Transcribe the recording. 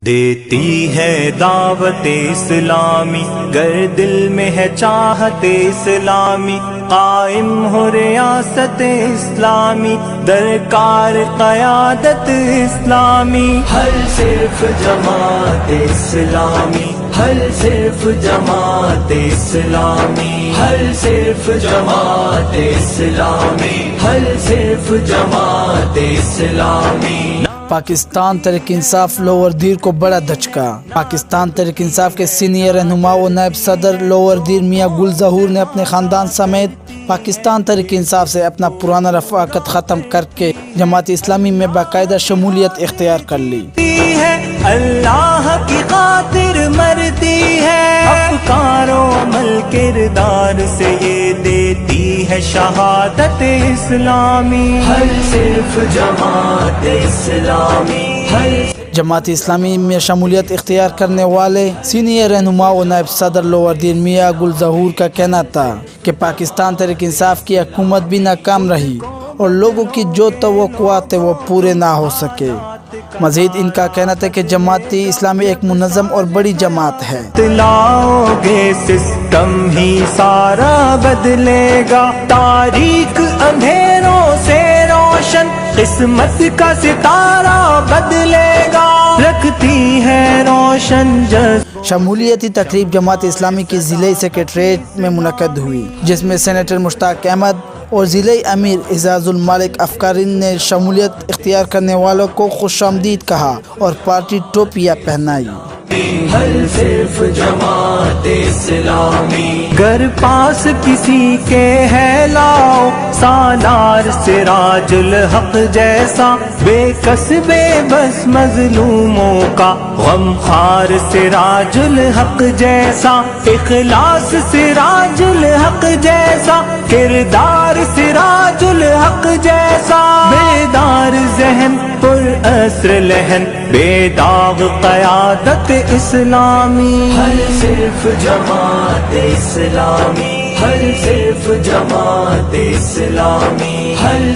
دیتی ہے دعوت اسلامی گر دل میں ہے چاہت اسلامی، قائم ہو ریاست اسلامی درکار قیادت اسلامی، حل صرف جماعت اسلامی، حل صرف جماعت اسلامی، حل صرف جماعت اسلامی، حل صرف جماعت اسلامی۔ پاکستان تحریک انصاف لوور دیر کو بڑا دھچکا۔ پاکستان تحریک انصاف کے سینئر رہنما و نائب صدر لوور دیر میاں گل ظہور نے اپنے خاندان سمیت پاکستان تحریک انصاف سے اپنا پرانا رفاقت ختم کر کے جماعت اسلامی میں باقاعدہ شمولیت اختیار کر لی۔ اللہ کی خاطر مرتی ہے، افکار و عمل کردار سے یہ دیتی ہے شہادت اسلامی، حل صرف جماعت اسلامی، جماعت اسلامی میں شمولیت اختیار کرنے والے سینئر رہنما و نائب صدر لوور دیر میاں گل ظہور کا کہنا تھا کہ پاکستان تحریک انصاف کی حکومت بھی ناکام رہی اور لوگوں کی جو توقعات تھے وہ پورے نہ ہو سکے۔ مزید ان کا کہنا تھا کہ جماعت اسلامی ایک منظم اور بڑی جماعت ہے۔ تلاؤ گے سسٹم ہی سارا بدلے گا، تاریک اندھیروں سے روشن قسمت کا ستارہ بدلے گا، رکھتی ہے روشن شمولیتی تقریب جماعت اسلامی کی ضلعی سیکریٹریٹ میں منعقد ہوئی، جس میں سینیٹر مشتاق احمد اور ضلعی امیر اعزاز المالک افکارین نے شمولیت اختیار کرنے والوں کو خوش آمدید کہا اور پارٹی ٹوپیاں پہنائی۔ حل صرف جماعت اسلامی، گر پاس کسی کے ہے لاؤ سالار سراج الحق جیسا، بے کس بے بس مظلوموں کا غم خار سراج الحق جیسا، اخلاص سراج الحق جیسا، کردار سراج الحق جیسا، بیدار ذہن پر اثر لہن بے داغ قیادت اسلامی، حل صرف جماعت اسلامی، حل صرف جماعت اسلامی، حل